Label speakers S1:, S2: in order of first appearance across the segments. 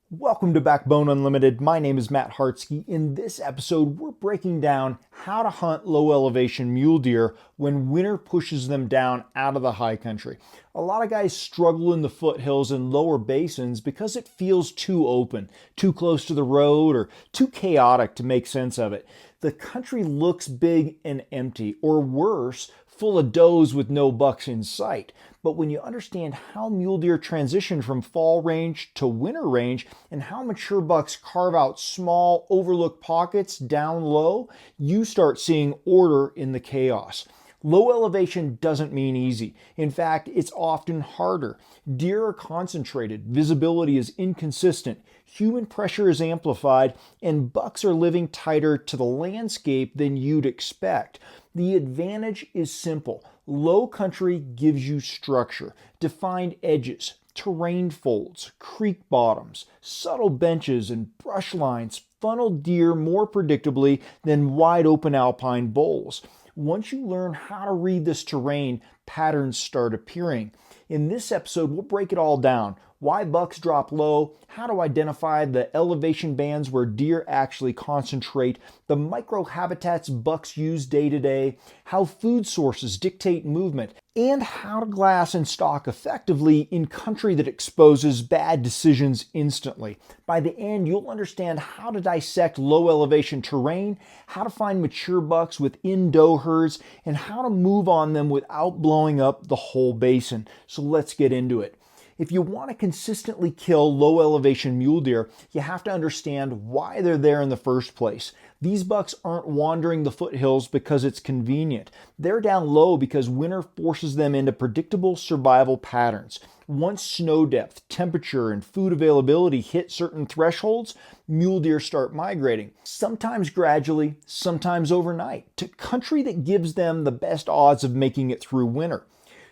S1: Welcome to Backbone Unlimited. My name is Matt Hartsky. In this episode, we're breaking down how to hunt low elevation mule deer when winter pushes them down out of the high country. A lot of guys struggle in the foothills and lower basins because it feels too open, too close to the road, or too chaotic to make sense of it. The country looks big and empty, or worse, full of does with no bucks in sight. But when you understand how mule deer transition from fall range to winter range and how mature bucks carve out small, overlooked pockets down low, you start seeing order in the chaos. Low elevation doesn't mean easy. In fact, it's often harder. Deer are concentrated, visibility is inconsistent, human pressure is amplified, and bucks are living tighter to the landscape than you'd expect. The advantage is simple. Low country gives you structure, defined edges, terrain folds, creek bottoms, subtle benches, and brush lines funnel deer more predictably than wide open alpine bowls. Once you learn how to read this terrain, patterns start appearing. In this episode, we'll break it all down. Why bucks drop low, how to identify the elevation bands where deer actually concentrate, the microhabitats bucks use day to day, how food sources dictate movement, and how to glass and stalk effectively in country that exposes bad decisions instantly. By the end, you'll understand how to dissect low elevation terrain, how to find mature bucks within doe herds, and how to move on them without blowing up the whole basin. So let's get into it. If you want to consistently kill low elevation mule deer, you have to understand why they're there in the first place. These bucks aren't wandering the foothills because it's convenient. They're down low because winter forces them into predictable survival patterns. Once snow depth, temperature, and food availability hit certain thresholds, mule deer start migrating, sometimes gradually, sometimes overnight, to country that gives them the best odds of making it through winter.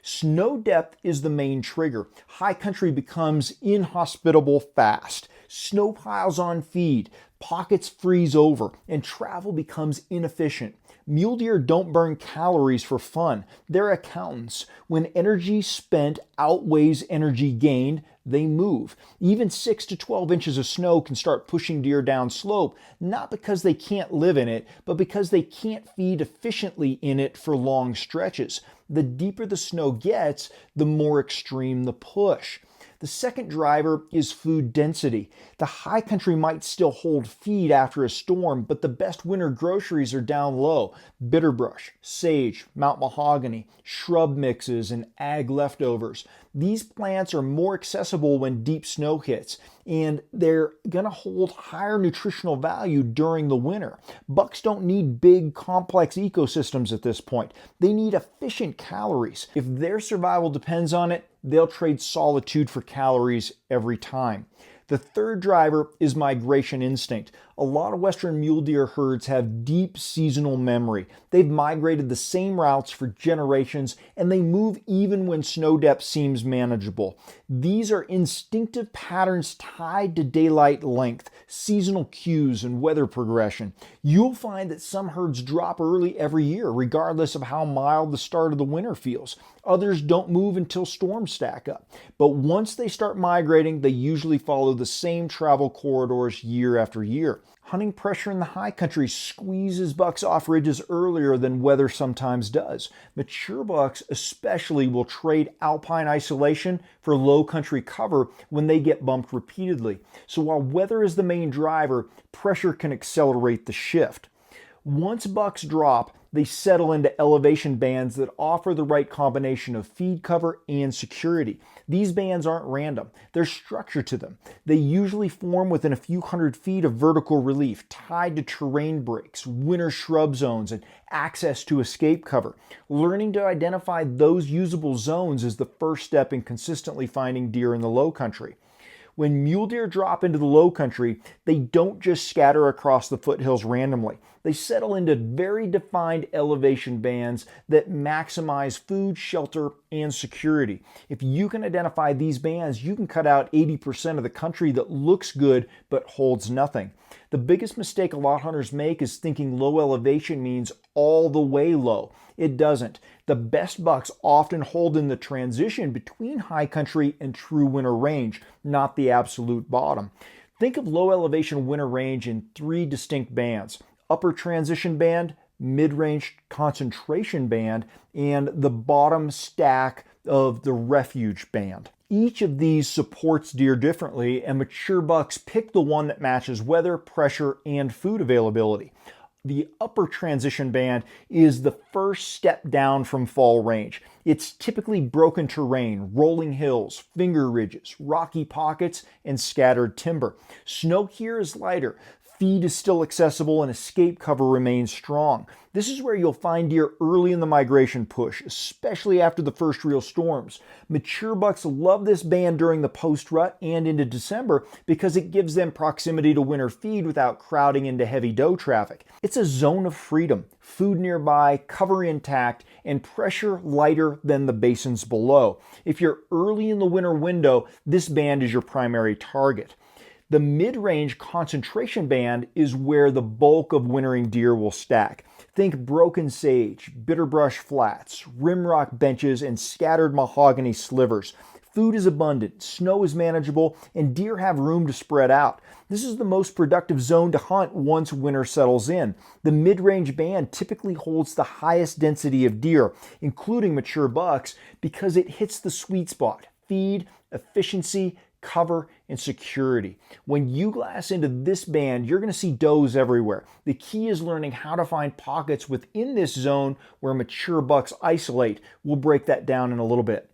S1: Snow depth is the main trigger. High country becomes inhospitable fast. Snow piles on feed, pockets freeze over, and travel becomes inefficient. Mule deer don't burn calories for fun. They're accountants. When energy spent outweighs energy gained, they move. Even 6 to 12 inches of snow can start pushing deer down slope, not because they can't live in it, but because they can't feed efficiently in it for long stretches. The deeper the snow gets, the more extreme the push. The second driver is food density. The high country might still hold feed after a storm, but the best winter groceries are down low. Bitterbrush, sage, Mount mahogany, shrub mixes, and ag leftovers. These plants are more accessible when deep snow hits, and they're going to hold higher nutritional value during the winter. Bucks don't need big, complex ecosystems at this point. They need efficient calories. If their survival depends on it, they'll trade solitude for calories every time. The third driver is migration instinct. A lot of western mule deer herds have deep seasonal memory. They've migrated the same routes for generations, and they move even when snow depth seems manageable. These are instinctive patterns tied to daylight length, seasonal cues, and weather progression. You'll find that some herds drop early every year, regardless of how mild the start of the winter feels. Others don't move until storms stack up. But once they start migrating, they usually follow the same travel corridors year after year. Hunting pressure in the high country squeezes bucks off ridges earlier than weather sometimes does. Mature bucks especially will trade alpine isolation for low country cover when they get bumped repeatedly. So while weather is the main driver, pressure can accelerate the shift. Once bucks drop, they settle into elevation bands that offer the right combination of feed cover and security. These bands aren't random. There's structure to them. They usually form within a few hundred feet of vertical relief, tied to terrain breaks, winter shrub zones, and access to escape cover. Learning to identify those usable zones is the first step in consistently finding deer in the low country. When mule deer drop into the low country, they don't just scatter across the foothills randomly. They settle into very defined elevation bands that maximize food, shelter, and security. If you can identify these bands, you can cut out 80% of the country that looks good but holds nothing. The biggest mistake a lot of hunters make is thinking low elevation means all the way low. It doesn't. The best bucks often hold in the transition between high country and true winter range, not the absolute bottom. Think of low elevation winter range in three distinct bands: upper transition band, mid-range concentration band, and the bottom stack of the refuge band. Each of these supports deer differently, and mature bucks pick the one that matches weather, pressure, and food availability. The upper transition band is the first step down from fall range. It's typically broken terrain, rolling hills, finger ridges, rocky pockets, and scattered timber. Snow here is lighter. Feed is still accessible and escape cover remains strong. This is where you'll find deer early in the migration push, especially after the first real storms. Mature bucks love this band during the post-rut and into December because it gives them proximity to winter feed without crowding into heavy doe traffic. It's a zone of freedom, food nearby, cover intact, and pressure lighter than the basins below. If you're early in the winter window, this band is your primary target. The mid-range concentration band is where the bulk of wintering deer will stack. Think broken sage, bitterbrush flats, rimrock benches, and scattered mahogany slivers. Food is abundant, snow is manageable, and deer have room to spread out. This is the most productive zone to hunt once winter settles in. The mid-range band typically holds the highest density of deer, including mature bucks, because it hits the sweet spot: feed, efficiency, cover, and security. When you glass into this band, you're going to see does everywhere. The key is learning how to find pockets within this zone where mature bucks isolate. We'll break that down in a little bit.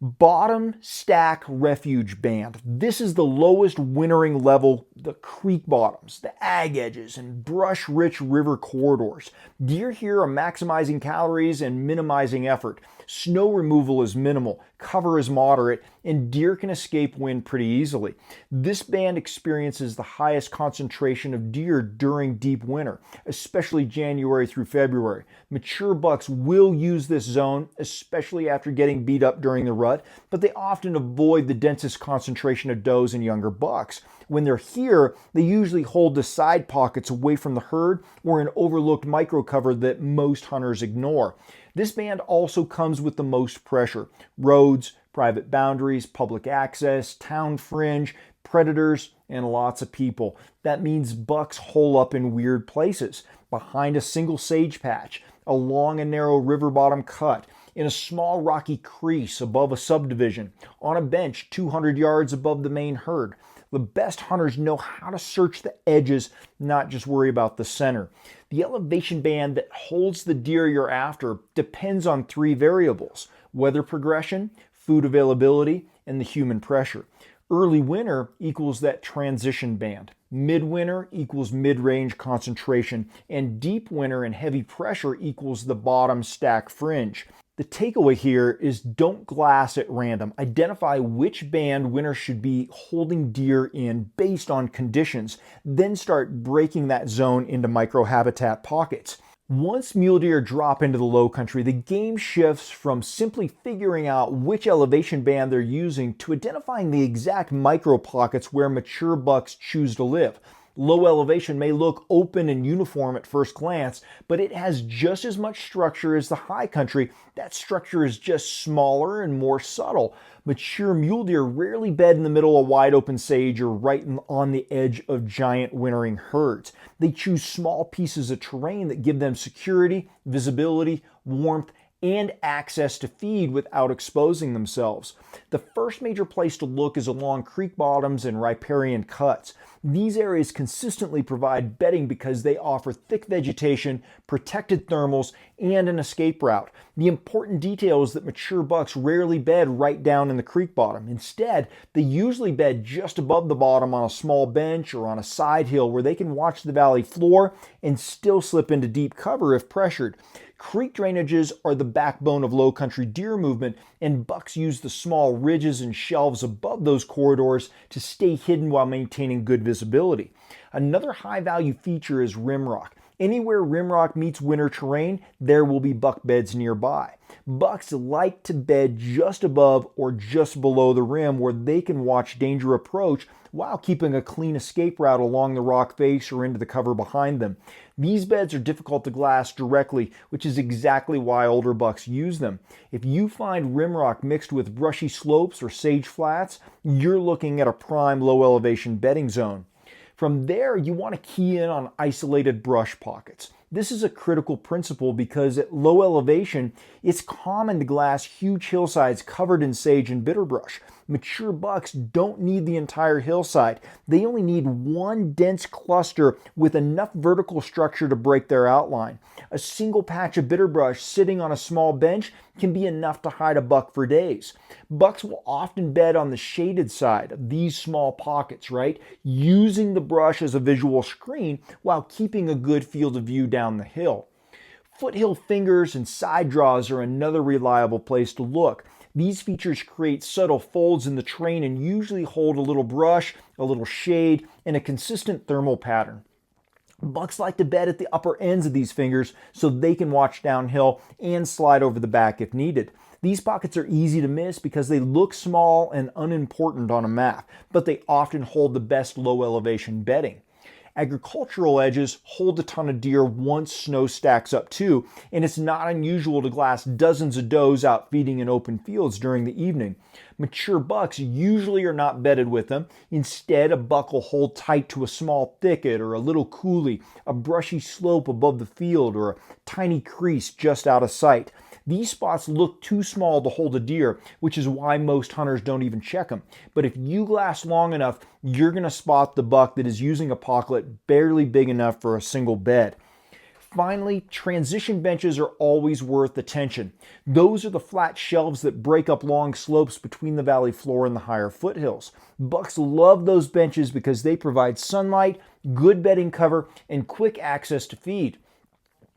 S1: Bottom stack refuge band. This is the lowest wintering level, the creek bottoms, the ag edges, and brush-rich river corridors. Deer here are maximizing calories and minimizing effort. Snow removal is minimal, cover is moderate, and deer can escape wind pretty easily. This band experiences the highest concentration of deer during deep winter, especially January through February. Mature bucks will use this zone, especially after getting beat up during the rut, but they often avoid the densest concentration of does and younger bucks. When they're here, they usually hold the side pockets away from the herd or an overlooked microcover that most hunters ignore. This band also comes with the most pressure: roads, private boundaries, public access, town fringe, predators, and lots of people. That means bucks hole up in weird places: behind a single sage patch, along a narrow river bottom cut, in a small rocky crease above a subdivision, on a bench 200 yards above the main herd. The best hunters know how to search the edges, not just worry about the center. The elevation band that holds the deer you're after depends on three variables: weather progression, food availability, and the human pressure. Early winter equals that transition band. Midwinter equals mid-range concentration, and deep winter and heavy pressure equals the bottom stack fringe. The takeaway here is don't glass at random. Identify which band winners should be holding deer in based on conditions, then start breaking that zone into microhabitat pockets. Once mule deer drop into the low country, the game shifts from simply figuring out which elevation band they're using to identifying the exact micro pockets where mature bucks choose to live. Low elevation may look open and uniform at first glance, but it has just as much structure as the high country. That structure is just smaller and more subtle. Mature mule deer rarely bed in the middle of wide open sage or right on the edge of giant wintering herds. They choose small pieces of terrain that give them security, visibility, warmth, and access to feed without exposing themselves. The first major place to look is along creek bottoms and riparian cuts. These areas consistently provide bedding because they offer thick vegetation, protected thermals, and an escape route. The important detail is that mature bucks rarely bed right down in the creek bottom. Instead, they usually bed just above the bottom on a small bench or on a side hill where they can watch the valley floor and still slip into deep cover if pressured. Creek drainages are the backbone of low country deer movement, and bucks use the small ridges and shelves above those corridors to stay hidden while maintaining good visibility. Another high value feature is rimrock. Anywhere rimrock meets winter terrain, there will be buck beds nearby. Bucks like to bed just above or just below the rim where they can watch danger approach while keeping a clean escape route along the rock face or into the cover behind them. These beds are difficult to glass directly, which is exactly why older bucks use them. If you find rimrock mixed with brushy slopes or sage flats, you're looking at a prime low elevation bedding zone. From there, you want to key in on isolated brush pockets. This is a critical principle because at low elevation, it's common to glass huge hillsides covered in sage and bitterbrush. Mature bucks don't need the entire hillside. They only need one dense cluster with enough vertical structure to break their outline. A single patch of bitterbrush sitting on a small bench can be enough to hide a buck for days. Bucks will often bed on the shaded side of these small pockets, right? Using the brush as a visual screen while keeping a good field of view down the hill. Foothill fingers and side draws are another reliable place to look. These features create subtle folds in the terrain and usually hold a little brush, a little shade, and a consistent thermal pattern. Bucks like to bed at the upper ends of these fingers so they can watch downhill and slide over the back if needed. These pockets are easy to miss because they look small and unimportant on a map, but they often hold the best low elevation bedding. Agricultural edges hold a ton of deer once snow stacks up too, and it's not unusual to glass dozens of does out feeding in open fields during the evening. Mature bucks usually are not bedded with them. Instead, a buck will hold tight to a small thicket or a little coulee, a brushy slope above the field, or a tiny crease just out of sight. These spots look too small to hold a deer, which is why most hunters don't even check them. But if you glass long enough, you're going to spot the buck that is using a pocklet barely big enough for a single bed. Finally, transition benches are always worth attention. Those are the flat shelves that break up long slopes between the valley floor and the higher foothills. Bucks love those benches because they provide sunlight, good bedding cover, and quick access to feed.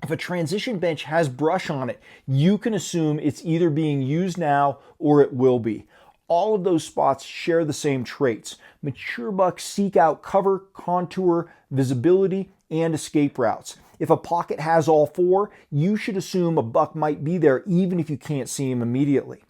S1: If a transition bench has brush on it, you can assume it's either being used now or it will be. All of those spots share the same traits. Mature bucks seek out cover, contour, visibility, and escape routes. If a pocket has all four, you should assume a buck might be there even if you can't see him immediately.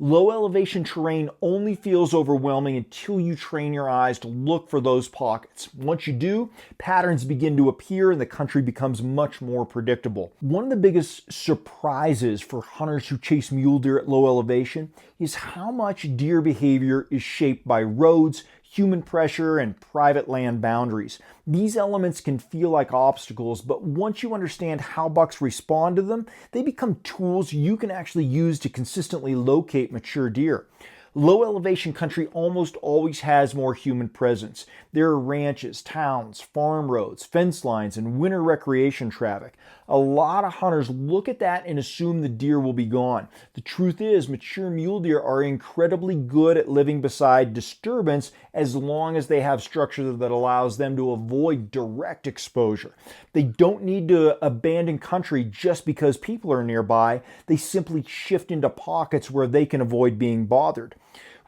S1: Low elevation terrain only feels overwhelming until you train your eyes to look for those pockets. Once you do, patterns begin to appear and the country becomes much more predictable. One of the biggest surprises for hunters who chase mule deer at low elevation is how much deer behavior is shaped by roads, human pressure, and private land boundaries. These elements can feel like obstacles, but once you understand how bucks respond to them, they become tools you can actually use to consistently locate mature deer. Low elevation country almost always has more human presence. There are ranches, towns, farm roads, fence lines, and winter recreation traffic. A lot of hunters look at that and assume the deer will be gone. The truth is, mature mule deer are incredibly good at living beside disturbance as long as they have structure that allows them to avoid direct exposure. They don't need to abandon country just because people are nearby. They simply shift into pockets where they can avoid being bothered.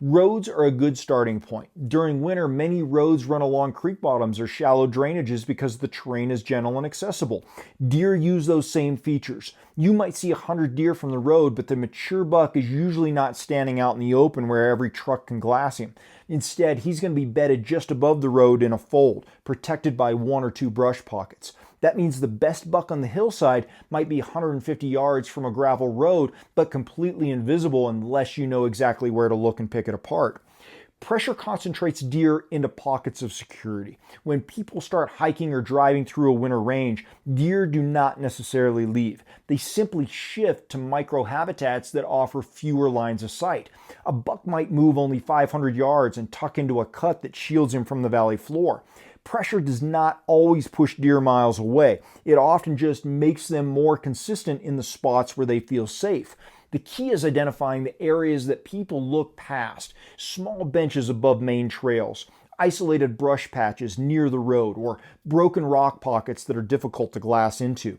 S1: Roads are a good starting point. During winter, many roads run along creek bottoms or shallow drainages because the terrain is gentle and accessible. Deer use those same features. You might see 100 deer from the road, but the mature buck is usually not standing out in the open where every truck can glass him. Instead, he's going to be bedded just above the road in a fold, protected by one or two brush pockets. That means the best buck on the hillside might be 150 yards from a gravel road, but completely invisible unless you know exactly where to look and pick it apart. Pressure concentrates deer into pockets of security. When people start hiking or driving through a winter range, deer do not necessarily leave. They simply shift to microhabitats that offer fewer lines of sight. A buck might move only 500 yards and tuck into a cut that shields him from the valley floor. Pressure does not always push deer miles away. It often just makes them more consistent in the spots where they feel safe. The key is identifying the areas that people look past, small benches above main trails, isolated brush patches near the road, or broken rock pockets that are difficult to glass into.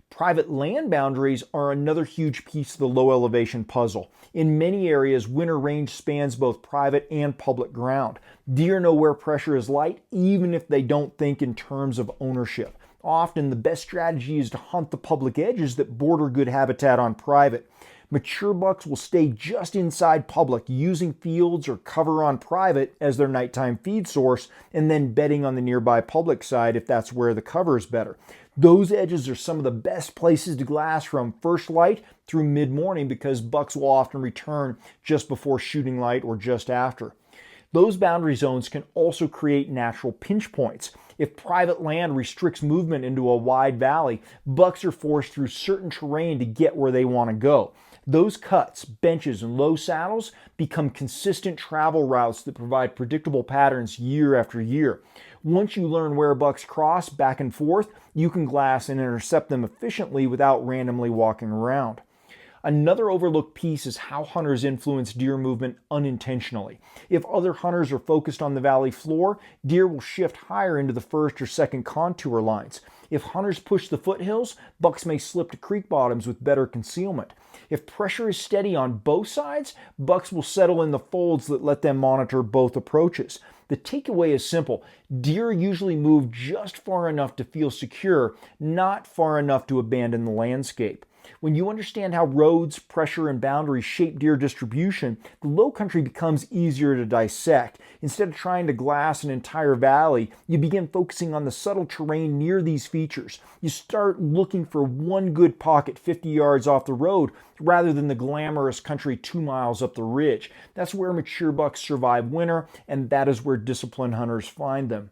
S1: Private land boundaries are another huge piece of the low elevation puzzle. In many areas, winter range spans both private and public ground. Deer know where pressure is light, even if they don't think in terms of ownership. Often the best strategy is to hunt the public edges that border good habitat on private. Mature bucks will stay just inside public, using fields or cover on private as their nighttime feed source, and then bedding on the nearby public side if that's where the cover is better. Those edges are some of the best places to glass from first light through mid-morning because bucks will often return just before shooting light or just after. Those boundary zones can also create natural pinch points. If private land restricts movement into a wide valley, bucks are forced through certain terrain to get where they want to go. Those cuts, benches, and low saddles become consistent travel routes that provide predictable patterns year after year. Once you learn where bucks cross back and forth, you can glass and intercept them efficiently without randomly walking around. Another overlooked piece is how hunters influence deer movement unintentionally. If other hunters are focused on the valley floor, deer will shift higher into the first or second contour lines. If hunters push the foothills, bucks may slip to creek bottoms with better concealment. If pressure is steady on both sides, bucks will settle in the folds that let them monitor both approaches. The takeaway is simple. Deer usually move just far enough to feel secure, not far enough to abandon the landscape. When you understand how roads, pressure, and boundaries shape deer distribution, the low country becomes easier to dissect. Instead of trying to glass an entire valley, you begin focusing on the subtle terrain near these features. You start looking for one good pocket 50 yards off the road rather than the glamorous country 2 miles up the ridge. That's where mature bucks survive winter, and that is where disciplined hunters find them.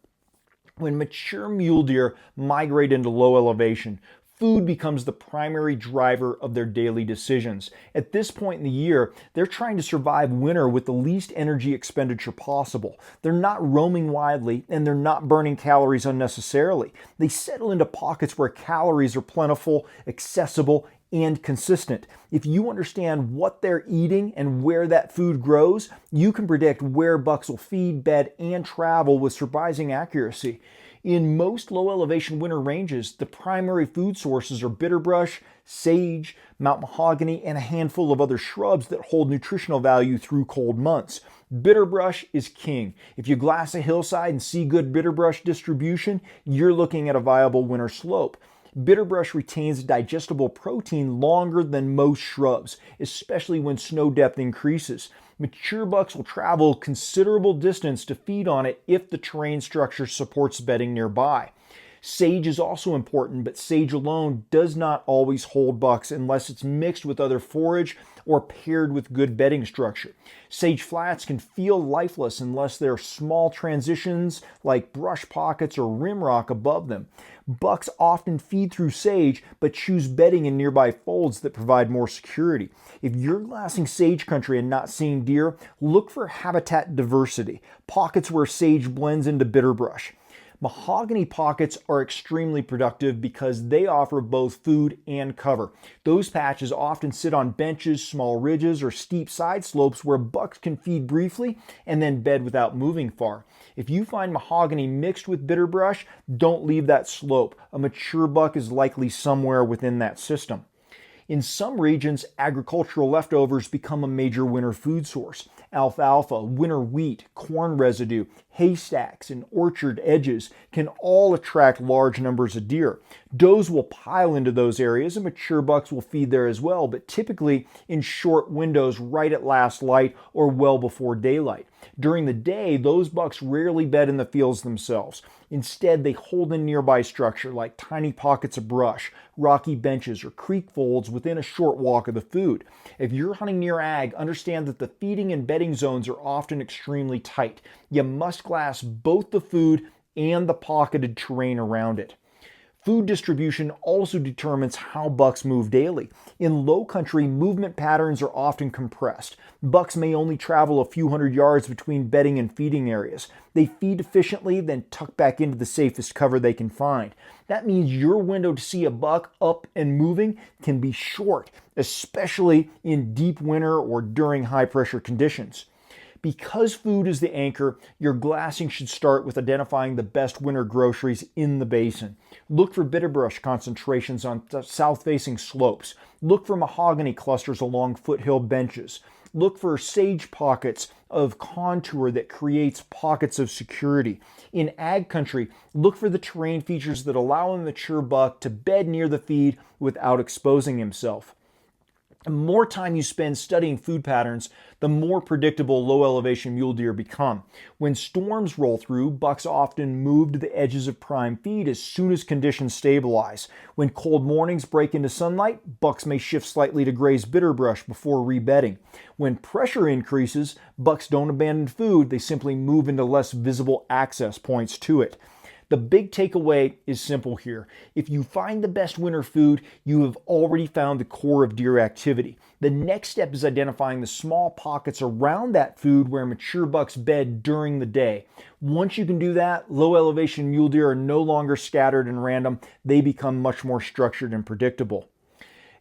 S1: When mature mule deer migrate into low elevation, food becomes the primary driver of their daily decisions. At this point in the year, they're trying to survive winter with the least energy expenditure possible. They're not roaming widely, and they're not burning calories unnecessarily. They settle into pockets where calories are plentiful, accessible, and consistent. If you understand what they're eating and where that food grows, you can predict where bucks will feed, bed, and travel with surprising accuracy. In most low elevation winter ranges, the primary food sources are bitterbrush, sage, Mount mahogany, and a handful of other shrubs that hold nutritional value through cold months. Bitterbrush is king. If you glass a hillside and see good bitterbrush distribution, you're looking at a viable winter slope. Bitterbrush retains digestible protein longer than most shrubs, especially when snow depth increases. Mature bucks will travel a considerable distance to feed on it if the terrain structure supports bedding nearby. Sage is also important, but sage alone does not always hold bucks unless it's mixed with other forage or paired with good bedding structure. Sage flats can feel lifeless unless there are small transitions like brush pockets or rim rock above them. Bucks often feed through sage, but choose bedding in nearby folds that provide more security. If you're glassing sage country and not seeing deer, look for habitat diversity, pockets where sage blends into bitterbrush. Mahogany pockets are extremely productive because they offer both food and cover. Those patches often sit on benches, small ridges, or steep side slopes where bucks can feed briefly and then bed without moving far. If you find mahogany mixed with bitterbrush, don't leave that slope. A mature buck is likely somewhere within that system. In some regions, agricultural leftovers become a major winter food source. Alfalfa, winter wheat, corn residue, haystacks, and orchard edges can all attract large numbers of deer. Does will pile into those areas and mature bucks will feed there as well, but typically in short windows right at last light or well before daylight. During the day, those bucks rarely bed in the fields themselves. Instead, they hold in nearby structure like tiny pockets of brush, rocky benches, or creek folds within a short walk of the food. If you're hunting near ag, understand that the feeding and bedding zones are often extremely tight. You must glass both the food and the pocketed terrain around it. Food distribution also determines how bucks move daily. In low country, movement patterns are often compressed. Bucks may only travel a few hundred yards between bedding and feeding areas. They feed efficiently, then tuck back into the safest cover they can find. That means your window to see a buck up and moving can be short, especially in deep winter or during high pressure conditions. Because food is the anchor, your glassing should start with identifying the best winter groceries in the basin. Look for bitterbrush concentrations on south-facing slopes. Look for mahogany clusters along foothill benches. Look for sage pockets of contour that creates pockets of security. In ag country, look for the terrain features that allow a mature buck to bed near the feed without exposing himself. The more time you spend studying food patterns, the more predictable low elevation mule deer become. When storms roll through, bucks often move to the edges of prime feed as soon as conditions stabilize. When cold mornings break into sunlight, bucks may shift slightly to graze bitterbrush before rebedding. When pressure increases, bucks don't abandon food, they simply move into less visible access points to it. The big takeaway is simple here. If you find the best winter food, you have already found the core of deer activity. The next step is identifying the small pockets around that food where mature bucks bed during the day. Once you can do that, low elevation mule deer are no longer scattered and random. They become much more structured and predictable.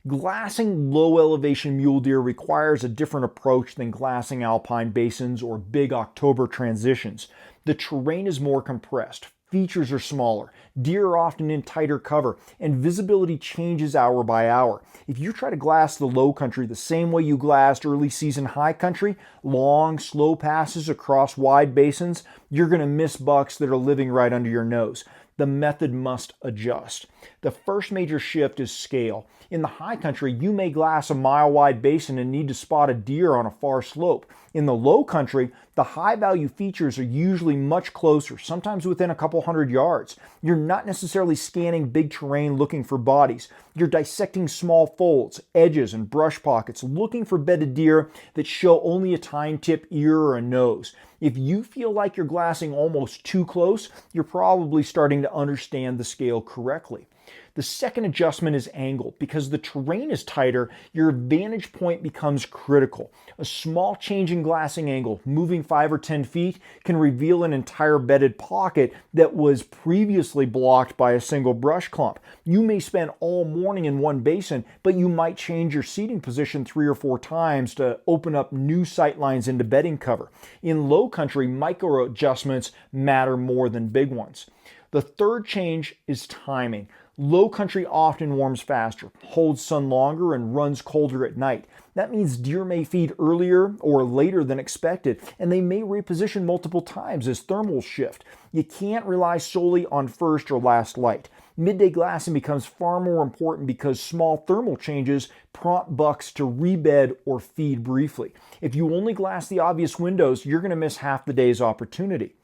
S1: Glassing low elevation mule deer requires a different approach than glassing alpine basins or big October transitions. The terrain is more compressed. Features are smaller, deer are often in tighter cover, and visibility changes hour by hour. If you try to glass the low country the same way you glassed early season high country, long, slow passes across wide basins, you're going to miss bucks that are living right under your nose. The method must adjust. The first major shift is scale. In the high country, you may glass a mile-wide basin and need to spot a deer on a far slope. In the low country, the high-value features are usually much closer, sometimes within a couple hundred yards. You're not necessarily scanning big terrain looking for bodies. You're dissecting small folds, edges, and brush pockets, looking for bedded deer that show only a tine tip, ear, or a nose. If you feel like you're glassing almost too close, you're probably starting to understand the scale correctly. The second adjustment is angle. Because the terrain is tighter, your vantage point becomes critical. A small change in glassing angle, moving 5 or 10 feet, can reveal an entire bedded pocket that was previously blocked by a single brush clump. You may spend all morning in one basin, but you might change your seating position 3 or 4 times to open up new sight lines into bedding cover. In low country, micro adjustments matter more than big ones. The third change is timing. Low country often warms faster, holds sun longer, and runs colder at night. That means deer may feed earlier or later than expected, and they may reposition multiple times as thermals shift. You can't rely solely on first or last light. Midday glassing becomes far more important because small thermal changes prompt bucks to rebed or feed briefly. If you only glass the obvious windows, you're going to miss half the day's opportunity.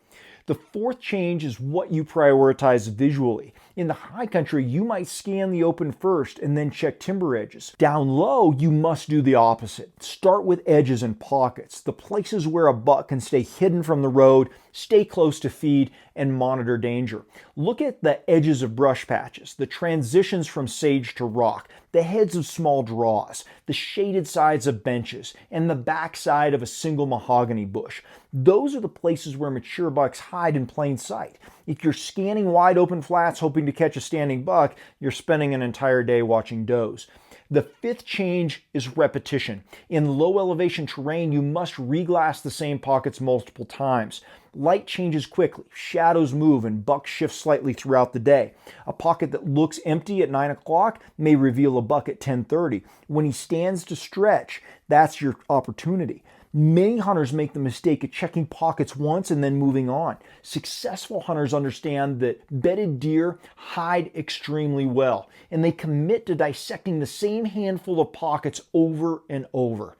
S1: The fourth change is what you prioritize visually. In the high country, you might scan the open first and then check timber edges. Down low, you must do the opposite. Start with edges and pockets, the places where a buck can stay hidden from the road, stay close to feed, and monitor danger. Look at the edges of brush patches, the transitions from sage to rock, the heads of small draws, the shaded sides of benches, and the backside of a single mahogany bush. Those are the places where mature bucks hide in plain sight. If you're scanning wide open flats hoping to catch a standing buck, you're spending an entire day watching does. The fifth change is repetition. In low elevation terrain, you must reglass the same pockets multiple times. Light changes quickly, shadows move, and bucks shift slightly throughout the day. A pocket that looks empty at 9 o'clock may reveal a buck at 10:30. When he stands to stretch, that's your opportunity. Many hunters make the mistake of checking pockets once and then moving on. Successful hunters understand that bedded deer hide extremely well, and they commit to dissecting the same handful of pockets over and over.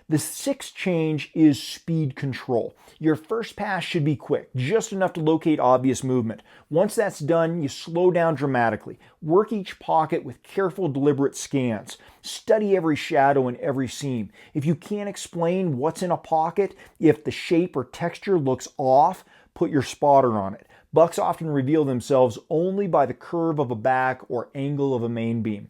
S1: The sixth change is speed control. Your first pass should be quick, just enough to locate obvious movement. Once that's done, you slow down dramatically. Work each pocket with careful, deliberate scans. Study every shadow and every seam. If you can't explain what's in a pocket, if the shape or texture looks off, put your spotter on it. Bucks often reveal themselves only by the curve of a back or angle of a main beam.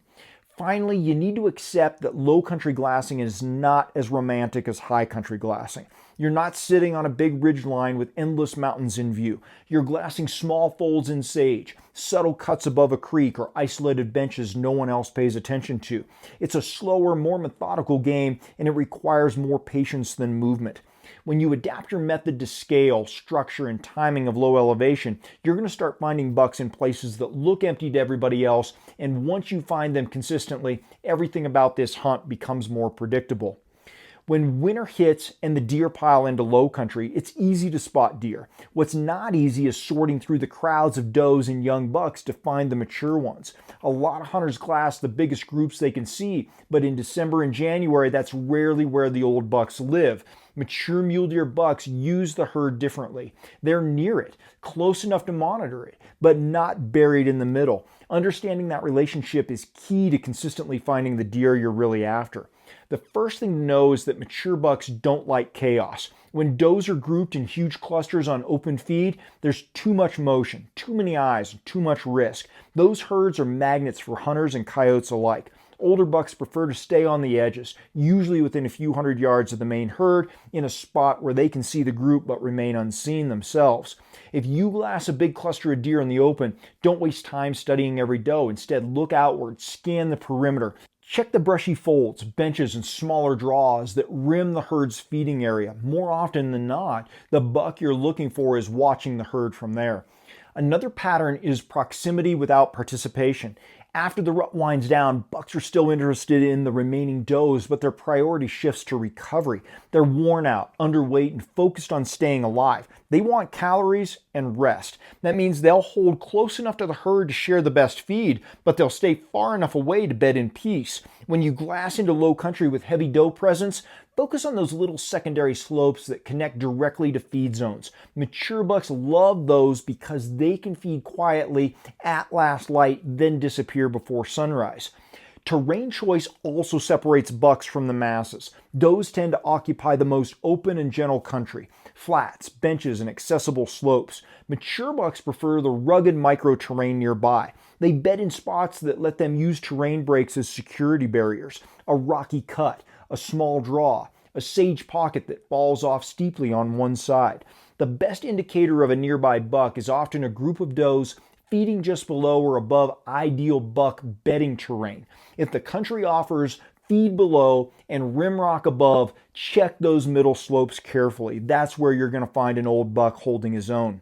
S1: Finally, you need to accept that low country glassing is not as romantic as high country glassing. You're not sitting on a big ridge line with endless mountains in view. You're glassing small folds in sage, subtle cuts above a creek, or isolated benches no one else pays attention to. It's a slower, more methodical game, and it requires more patience than movement. When you adapt your method to scale, structure, and timing of low elevation, you're going to start finding bucks in places that look empty to everybody else, and once you find them consistently, everything about this hunt becomes more predictable. When winter hits and the deer pile into low country, it's easy to spot deer. What's not easy is sorting through the crowds of does and young bucks to find the mature ones. A lot of hunters glass the biggest groups they can see, but in December and January, that's rarely where the old bucks live. Mature mule deer bucks use the herd differently. They're near it, close enough to monitor it, but not buried in the middle. Understanding that relationship is key to consistently finding the deer you're really after. The first thing to know is that mature bucks don't like chaos. When does are grouped in huge clusters on open feed, there's too much motion, too many eyes, and too much risk. Those herds are magnets for hunters and coyotes alike. Older bucks prefer to stay on the edges, usually within a few hundred yards of the main herd, in a spot where they can see the group but remain unseen themselves. If you glass a big cluster of deer in the open, don't waste time studying every doe. Instead, look outward, scan the perimeter. Check the brushy folds, benches, and smaller draws that rim the herd's feeding area. More often than not, the buck you're looking for is watching the herd from there. Another pattern is proximity without participation. After the rut winds down, bucks are still interested in the remaining does, but their priority shifts to recovery. They're worn out, underweight, and focused on staying alive. They want calories and rest. That means they'll hold close enough to the herd to share the best feed, but they'll stay far enough away to bed in peace. When you glass into low country with heavy doe presence, focus on those little secondary slopes that connect directly to feed zones. Mature bucks love those because they can feed quietly at last light, then disappear before sunrise. Terrain choice also separates bucks from the masses. Does tend to occupy the most open and gentle country, flats, benches, and accessible slopes. Mature bucks prefer the rugged micro-terrain nearby. They bed in spots that let them use terrain breaks as security barriers, a rocky cut, a small draw, a sage pocket that falls off steeply on one side. The best indicator of a nearby buck is often a group of does feeding just below or above ideal buck bedding terrain. If the country offers feed below and rim rock above, check those middle slopes carefully. That's where you're going to find an old buck holding his own.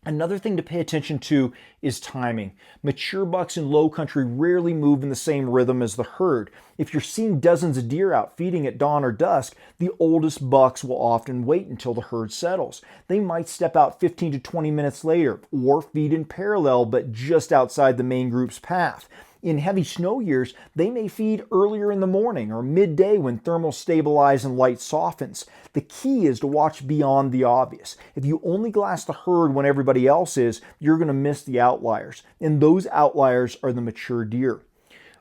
S1: Another thing to pay attention to is timing. Mature bucks in low country rarely move in the same rhythm as the herd. If you're seeing dozens of deer out feeding at dawn or dusk, the oldest bucks will often wait until the herd settles. They might step out 15 to 20 minutes later or feed in parallel but just outside the main group's path. In heavy snow years, they may feed earlier in the morning or midday when thermals stabilize and light softens. The key is to watch beyond the obvious. If you only glass the herd when everybody else is, you're going to miss the outliers. And those outliers are the mature deer.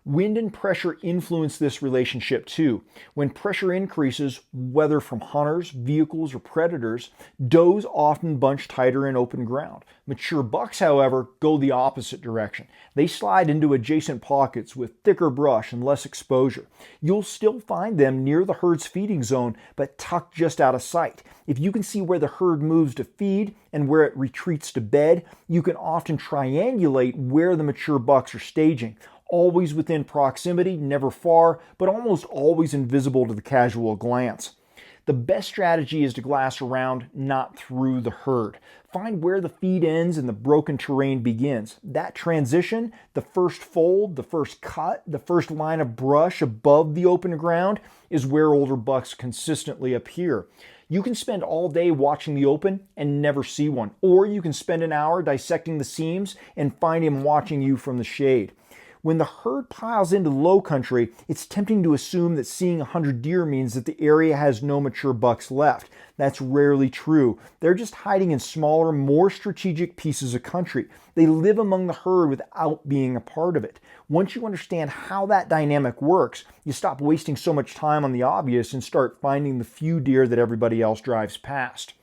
S1: Wind and pressure influence this relationship too. When pressure increases, whether from hunters, vehicles, or predators, does often bunch tighter in open ground. Mature bucks, however, go the opposite direction. They slide into adjacent pockets with thicker brush and less exposure. You'll still find them near the herd's feeding zone, but tucked just out of sight. If you can see where the herd moves to feed and where it retreats to bed, you can often triangulate where the mature bucks are staging. Always within proximity, never far, but almost always invisible to the casual glance. The best strategy is to glass around, not through the herd. Find where the feed ends and the broken terrain begins. That transition, the first fold, the first cut, the first line of brush above the open ground, is where older bucks consistently appear. You can spend all day watching the open and never see one, or you can spend an hour dissecting the seams and find him watching you from the shade. When the herd piles into low country, it's tempting to assume that seeing 100 deer means that the area has no mature bucks left. That's rarely true. They're just hiding in smaller, more strategic pieces of country. They live among the herd without being a part of it. Once you understand how that dynamic works, you stop wasting so much time on the obvious and start finding the few deer that everybody else drives past.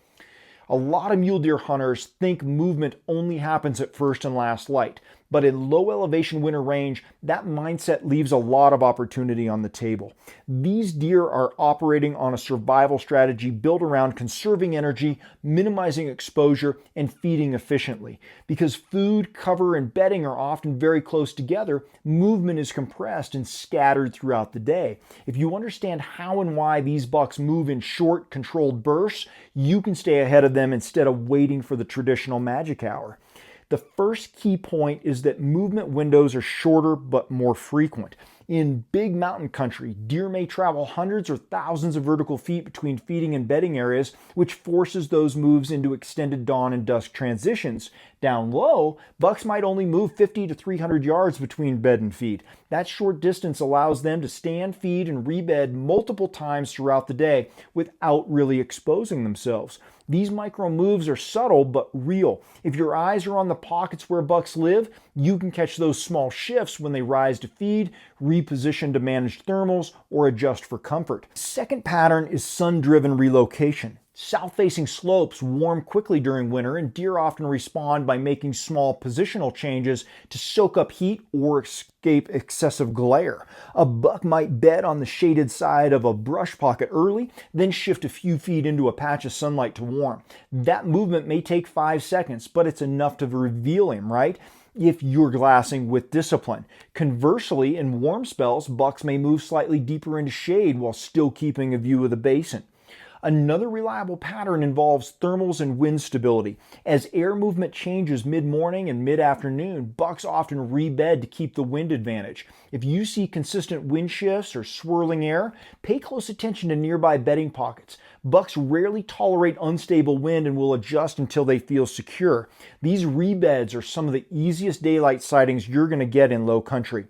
S1: A lot of mule deer hunters think movement only happens at first and last light, but in low elevation winter range, that mindset leaves a lot of opportunity on the table. These deer are operating on a survival strategy built around conserving energy, minimizing exposure, and feeding efficiently. Because food, cover, and bedding are often very close together, movement is compressed and scattered throughout the day. If you understand how and why these bucks move in short, controlled bursts, you can stay ahead of them instead of waiting for the traditional magic hour. The first key point is that movement windows are shorter but more frequent. In big mountain country, deer may travel hundreds or thousands of vertical feet between feeding and bedding areas, which forces those moves into extended dawn and dusk transitions. Down low, bucks might only move 50 to 300 yards between bed and feed. That short distance allows them to stand, feed, and rebed multiple times throughout the day without really exposing themselves. These micro moves are subtle but real. If your eyes are on the pockets where bucks live, you can catch those small shifts when they rise to feed, reposition to manage thermals, or adjust for comfort. Second pattern is sun-driven relocation. South-facing slopes warm quickly during winter, and deer often respond by making small positional changes to soak up heat or escape excessive glare. A buck might bed on the shaded side of a brush pocket early, then shift a few feet into a patch of sunlight to warm. That movement may take 5 seconds, but it's enough to reveal him, right? If you're glassing with discipline. Conversely, in warm spells, bucks may move slightly deeper into shade while still keeping a view of the basin. Another reliable pattern involves thermals and wind stability. As air movement changes mid-morning and mid-afternoon, bucks often rebed to keep the wind advantage. If you see consistent wind shifts or swirling air, pay close attention to nearby bedding pockets. Bucks rarely tolerate unstable wind and will adjust until they feel secure. These rebeds are some of the easiest daylight sightings you're going to get in low country.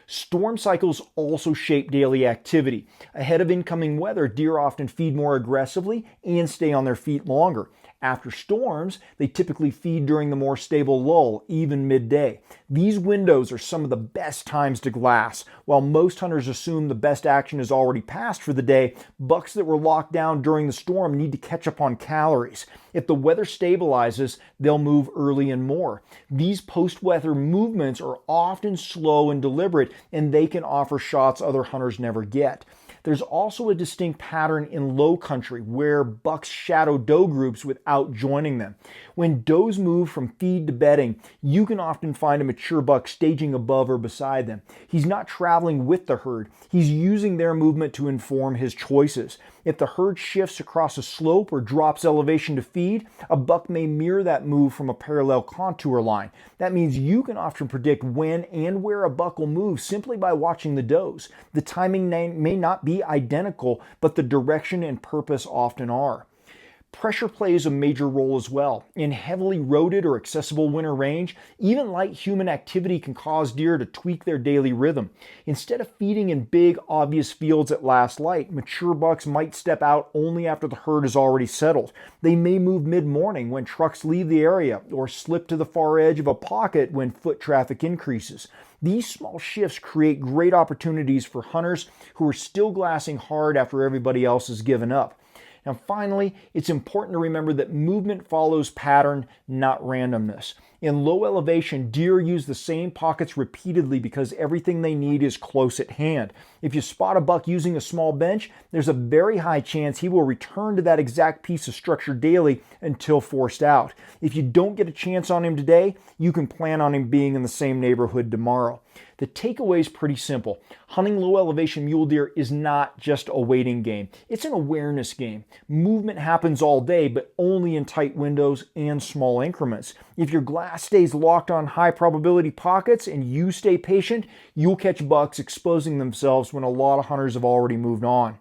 S1: Storm cycles also shape daily activity. Ahead of incoming weather, deer often feed more aggressively and stay on their feet longer. After storms, they typically feed during the more stable lull, even midday. These windows are some of the best times to glass. While most hunters assume the best action is already passed for the day, bucks that were locked down during the storm need to catch up on calories. If the weather stabilizes, they'll move early and more. These post-weather movements are often slow and deliberate, and they can offer shots other hunters never get. There's also a distinct pattern in low country where bucks shadow doe groups without joining them. When does move from feed to bedding, you can often find a mature buck staging above or beside them. He's not traveling with the herd. He's using their movement to inform his choices. If the herd shifts across a slope or drops elevation to feed, a buck may mirror that move from a parallel contour line. That means you can often predict when and where a buck will move simply by watching the does. The timing may not be identical, but the direction and purpose often are. Pressure plays a major role as well. In heavily roaded or accessible winter range, even light human activity can cause deer to tweak their daily rhythm. Instead of feeding in big, obvious fields at last light, mature bucks might step out only after the herd is already settled. They may move mid-morning when trucks leave the area, or slip to the far edge of a pocket when foot traffic increases. These small shifts create great opportunities for hunters who are still glassing hard after everybody else has given up. Now finally, it's important to remember that movement follows pattern, not randomness. In low elevation, deer use the same pockets repeatedly because everything they need is close at hand. If you spot a buck using a small bench, there's a very high chance he will return to that exact piece of structure daily until forced out. If you don't get a chance on him today, you can plan on him being in the same neighborhood tomorrow. The takeaway is pretty simple. Hunting low elevation mule deer is not just a waiting game. It's an awareness game. Movement happens all day, but only in tight windows and small increments. If your glass stays locked on high probability pockets and you stay patient, you'll catch bucks exposing themselves when a lot of hunters have already moved on.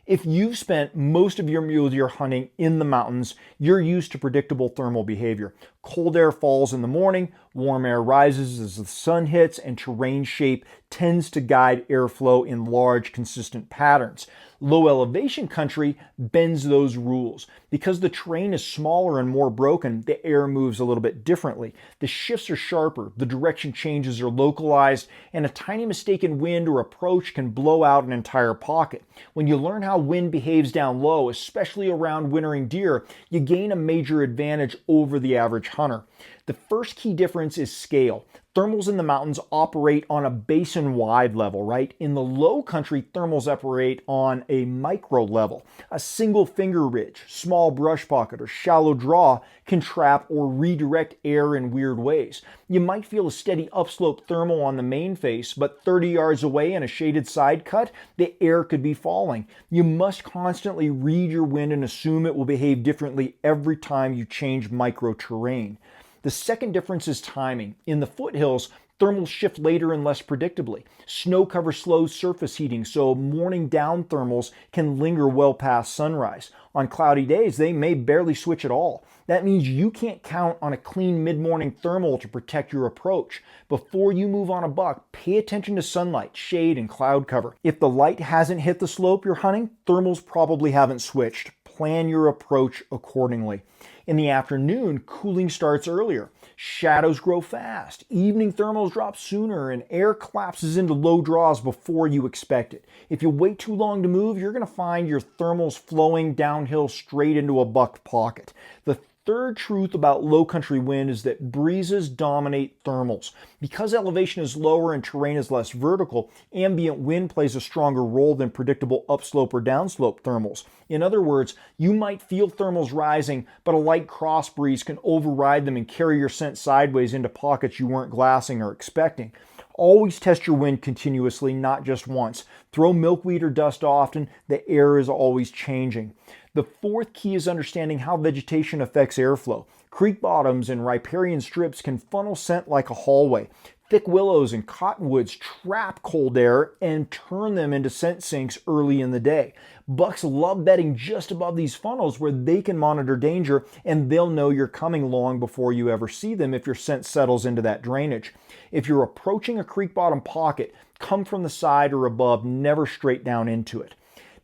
S1: If you've spent most of your mule deer hunting in the mountains, you're used to predictable thermal behavior. Cold air falls in the morning, warm air rises as the sun hits, and terrain shape tends to guide airflow in large, consistent patterns. Low elevation country bends those rules. Because the terrain is smaller and more broken, the air moves a little bit differently. The shifts are sharper, the direction changes are localized, and a tiny mistake in wind or approach can blow out an entire pocket. When you learn how wind behaves down low, especially around wintering deer, you gain a major advantage over the average hunter. The first key difference is scale. Thermals in the mountains operate on a basin-wide level, right? In the low country, thermals operate on a micro level. A single finger ridge, small brush pocket, or shallow draw can trap or redirect air in weird ways. You might feel a steady upslope thermal on the main face, but 30 yards away in a shaded side cut, the air could be falling. You must constantly read your wind and assume it will behave differently every time you change micro terrain. The second difference is timing. In the foothills, Thermals shift later and less predictably. Snow cover slows surface heating, so morning down thermals can linger well past sunrise. On cloudy days, they may barely switch at all. That means you can't count on a clean mid-morning thermal to protect your approach. Before you move on a buck, pay attention to sunlight, shade, and cloud cover. If the light hasn't hit the slope you're hunting, thermals probably haven't switched. Plan your approach accordingly. In the afternoon, cooling starts earlier. Shadows grow fast. Evening thermals drop sooner, and air collapses into low draws before you expect it. If you wait too long to move, you're going to find your thermals flowing downhill straight into a buck pocket. The third truth about low country wind is that breezes dominate thermals. Because elevation is lower and terrain is less vertical, ambient wind plays a stronger role than predictable upslope or downslope thermals. In other words, you might feel thermals rising, but a light cross breeze can override them and carry your scent sideways into pockets you weren't glassing or expecting. Always test your wind continuously, not just once. Throw milkweed or dust often. The air is always changing. The fourth key is understanding how vegetation affects airflow. Creek bottoms and riparian strips can funnel scent like a hallway. Thick willows and cottonwoods trap cold air and turn them into scent sinks early in the day. Bucks love bedding just above these funnels where they can monitor danger, and they'll know you're coming long before you ever see them if your scent settles into that drainage. If you're approaching a creek bottom pocket, come from the side or above, never straight down into it.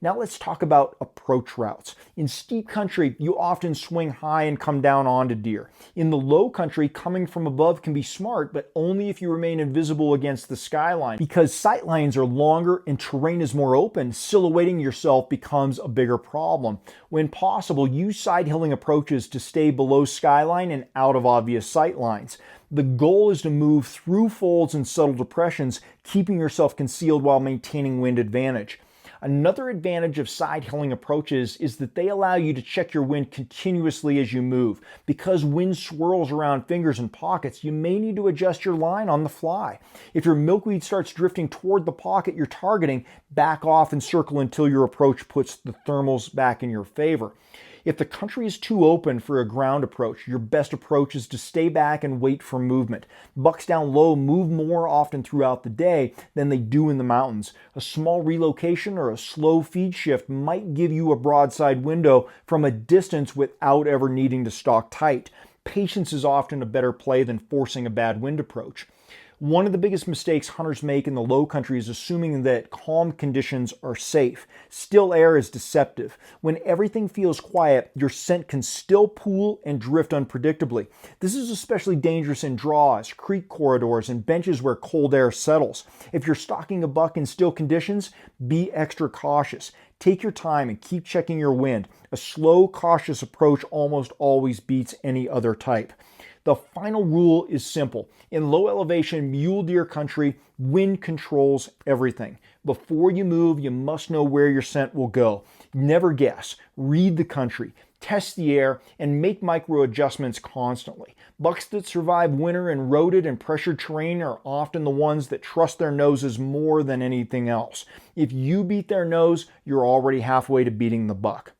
S1: Now let's talk about approach routes. In steep country, you often swing high and come down onto deer. In the low country, coming from above can be smart, but only if you remain invisible against the skyline. Because sight lines are longer and terrain is more open, silhouetting yourself becomes a bigger problem. When possible, use side-hilling approaches to stay below skyline and out of obvious sight lines. The goal is to move through folds and subtle depressions, keeping yourself concealed while maintaining wind advantage. Another advantage of side-hilling approaches is that they allow you to check your wind continuously as you move. Because wind swirls around fingers and pockets, you may need to adjust your line on the fly. If your milkweed starts drifting toward the pocket you're targeting, back off and circle until your approach puts the thermals back in your favor. If the country is too open for a ground approach, your best approach is to stay back and wait for movement. Bucks down low move more often throughout the day than they do in the mountains. A small relocation or a slow feed shift might give you a broadside window from a distance without ever needing to stalk tight. Patience is often a better play than forcing a bad wind approach. One of the biggest mistakes hunters make in the low country is assuming that calm conditions are safe. Still air is deceptive. When everything feels quiet, your scent can still pool and drift unpredictably. This is especially dangerous in draws, creek corridors, and benches where cold air settles. If you're stalking a buck in still conditions, be extra cautious. Take your time and keep checking your wind. A slow, cautious approach almost always beats any other type. The final rule is simple. In low elevation mule deer country, wind controls everything. Before you move, you must know where your scent will go. Never guess. Read the country. Test the air and make micro adjustments constantly. Bucks that survive winter in eroded and pressured terrain are often the ones that trust their noses more than anything else. If you beat their nose, you're already halfway to beating the buck.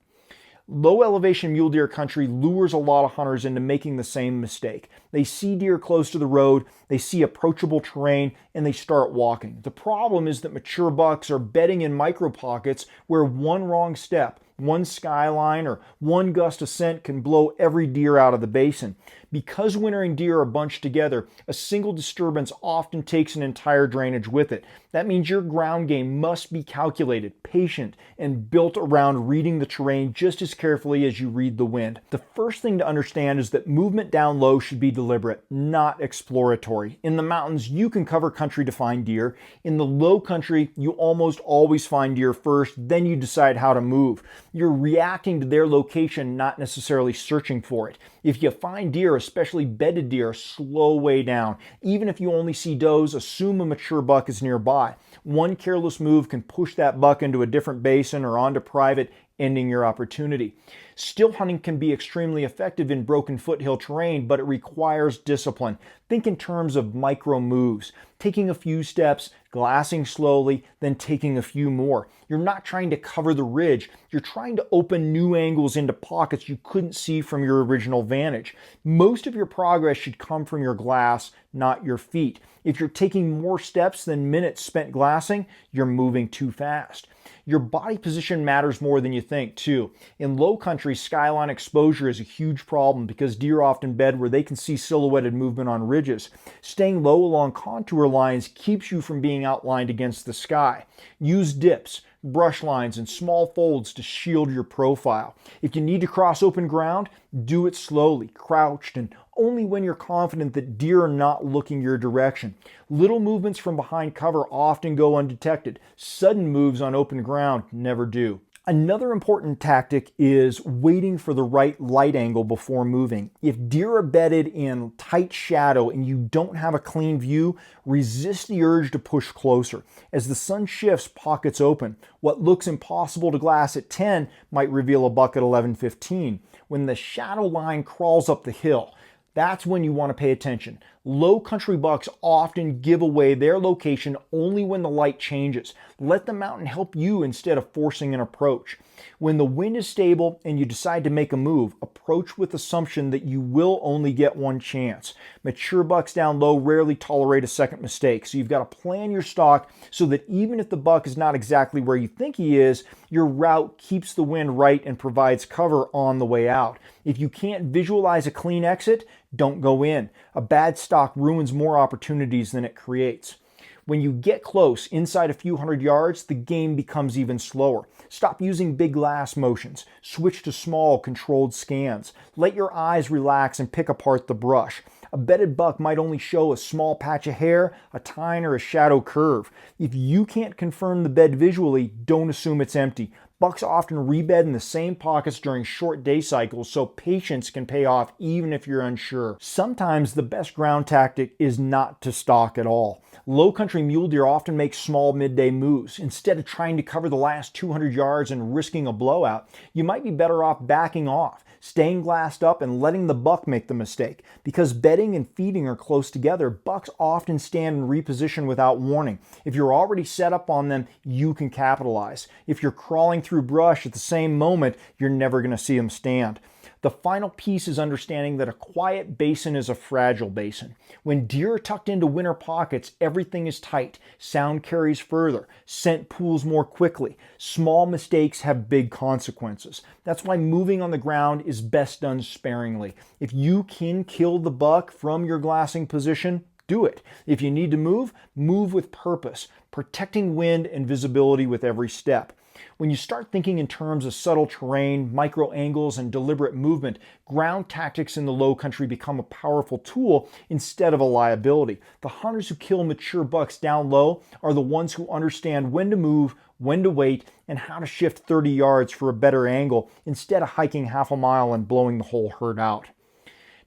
S1: Low elevation mule deer country lures a lot of hunters into making the same mistake. They see deer close to the road, they see approachable terrain, and they start walking. The problem is that mature bucks are bedding in micro pockets where one wrong step, one skyline, or one gust of scent can blow every deer out of the basin. Because wintering deer are bunched together, a single disturbance often takes an entire drainage with it. That means your ground game must be calculated, patient, and built around reading the terrain just as carefully as you read the wind. The first thing to understand is that movement down low should be deliberate, not exploratory. In the mountains, you can cover country to find deer. In the low country, you almost always find deer first, then you decide how to move. You're reacting to their location, not necessarily searching for it. If you find deer, especially bedded deer, slow way down. Even if you only see does, assume a mature buck is nearby. One careless move can push that buck into a different basin or onto private, ending your opportunity. Still hunting can be extremely effective in broken foothill terrain, but it requires discipline. Think in terms of micro moves, taking a few steps, glassing slowly, then taking a few more. You're not trying to cover the ridge. You're trying to open new angles into pockets you couldn't see from your original vantage. Most of your progress should come from your glass, not your feet. If you're taking more steps than minutes spent glassing, you're moving too fast. Your body position matters more than you think, too. In low country, skyline exposure is a huge problem because deer often bed where they can see silhouetted movement on ridges. Staying low along contour lines keeps you from being outlined against the sky. Use dips, brush lines, and small folds to shield your profile. If you need to cross open ground, do it slowly, crouched, and only when you're confident that deer are not looking your direction. Little movements from behind cover often go undetected. Sudden moves on open ground never do. Another important tactic is waiting for the right light angle before moving. If deer are bedded in tight shadow and you don't have a clean view, resist the urge to push closer. As the sun shifts, pockets open. What looks impossible to glass at 10 might reveal a buck at 11:15. When the shadow line crawls up the hill, that's when you want to pay attention. Low country bucks often give away their location only when the light changes. Let the mountain help you instead of forcing an approach. When the wind is stable and you decide to make a move, approach with assumption that you will only get one chance. Mature bucks down low rarely tolerate a second mistake, so you've got to plan your stalk so that even if the buck is not exactly where you think he is, your route keeps the wind right and provides cover on the way out. If you can't visualize a clean exit, don't go in. A bad stalk ruins more opportunities than it creates. When you get close, inside a few hundred yards, the game becomes even slower. Stop using big glass motions. Switch to small, controlled scans. Let your eyes relax and pick apart the brush. A bedded buck might only show a small patch of hair, a tine, or a shadow curve. If you can't confirm the bed visually, don't assume it's empty. Bucks often rebed in the same pockets during short day cycles, so patience can pay off even if you're unsure. Sometimes the best ground tactic is not to stalk at all. Low country mule deer often make small midday moves. Instead of trying to cover the last 200 yards and risking a blowout, you might be better off backing off, staying glassed up, and letting the buck make the mistake. Because bedding and feeding are close together, bucks often stand and reposition without warning. If you're already set up on them, you can capitalize. If you're crawling through brush at the same moment, you're never going to see them stand. The final piece is understanding that a quiet basin is a fragile basin. When deer are tucked into winter pockets, everything is tight. Sound carries further. Scent pools more quickly. Small mistakes have big consequences. That's why moving on the ground is best done sparingly. If you can kill the buck from your glassing position, do it. If you need to move, move with purpose, protecting wind and visibility with every step. When you start thinking in terms of subtle terrain, micro angles, and deliberate movement, ground tactics in the low country become a powerful tool instead of a liability. The hunters who kill mature bucks down low are the ones who understand when to move, when to wait, and how to shift 30 yards for a better angle instead of hiking half a mile and blowing the whole herd out.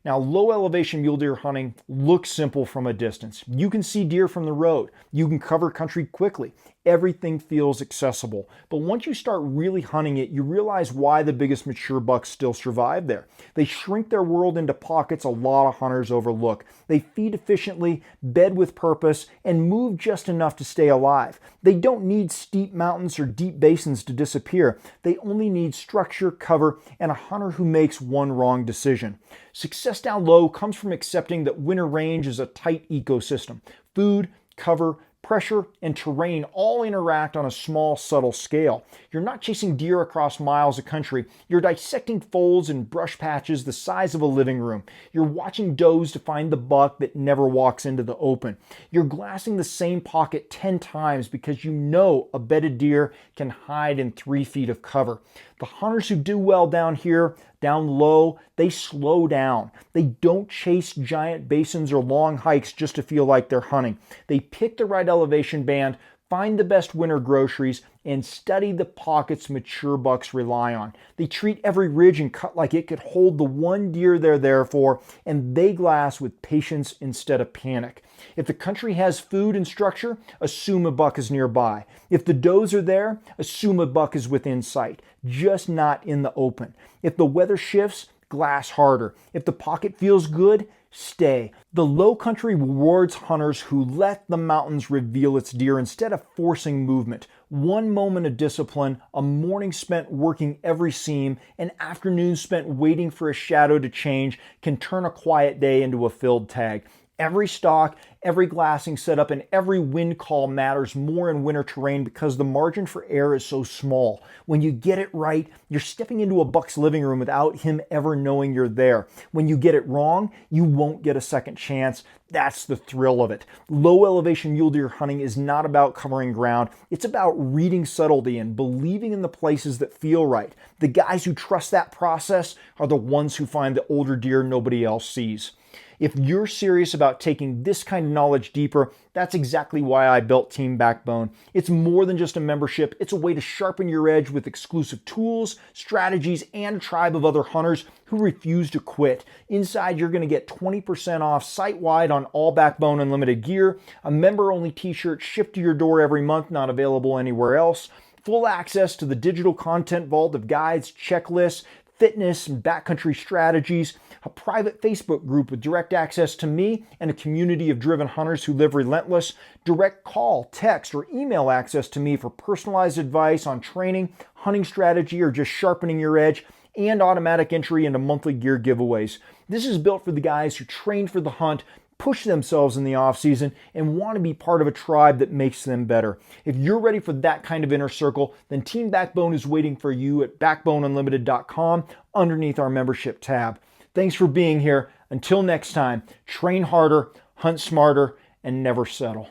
S1: Now, low elevation mule deer hunting looks simple from a distance. You can see deer from the road. You can cover country quickly. Everything feels accessible. But once you start really hunting it, you realize why the biggest mature bucks still survive there. They shrink their world into pockets a lot of hunters overlook. They feed efficiently, bed with purpose, and move just enough to stay alive. They don't need steep mountains or deep basins to disappear. They only need structure, cover, and a hunter who makes one wrong decision. Success down low comes from accepting that winter range is a tight ecosystem. Food, cover, pressure, and terrain all interact on a small, subtle scale. You're not chasing deer across miles of country. You're dissecting folds and brush patches the size of a living room. You're watching does to find the buck that never walks into the open. You're glassing the same pocket 10 times because you know a bedded deer can hide in 3 feet of cover. The hunters who do well down here, down low, they slow down. They don't chase giant basins or long hikes just to feel like they're hunting. They pick the right elevation band, find the best winter groceries, and study the pockets mature bucks rely on. They treat every ridge and cut like it could hold the one deer they're there for, and they glass with patience instead of panic. If the country has food and structure, assume a buck is nearby. If the does are there, assume a buck is within sight, just not in the open. If the weather shifts, glass harder. If the pocket feels good, stay. The low country rewards hunters who let the mountains reveal its deer instead of forcing movement. One moment of discipline, a morning spent working every seam, an afternoon spent waiting for a shadow to change can turn a quiet day into a filled tag. Every stalk, every glassing setup, and every wind call matters more in winter terrain because the margin for error is so small. When you get it right, you're stepping into a buck's living room without him ever knowing you're there. When you get it wrong, you won't get a second chance. That's the thrill of it. Low elevation mule deer hunting is not about covering ground. It's about reading subtlety and believing in the places that feel right. The guys who trust that process are the ones who find the older deer nobody else sees. If you're serious about taking this kind of knowledge deeper, that's exactly why I built Team Backbone. It's more than just a membership. It's a way to sharpen your edge with exclusive tools, strategies, and a tribe of other hunters who refuse to quit. Inside, you're going to get 20% off site-wide on all Backbone Unlimited gear, a member-only t-shirt shipped to your door every month, not available anywhere else, full access to the digital content vault of guides, checklists, fitness and backcountry strategies, a private Facebook group with direct access to me and a community of driven hunters who live relentless, direct call, text, or email access to me for personalized advice on training, hunting strategy, or just sharpening your edge, and automatic entry into monthly gear giveaways. This is built for the guys who train for the hunt, push themselves in the off season, and want to be part of a tribe that makes them better. If you're ready for that kind of inner circle, then Team Backbone is waiting for you at backboneunlimited.com underneath our membership tab. Thanks for being here. Until next time, train harder, hunt smarter, and never settle.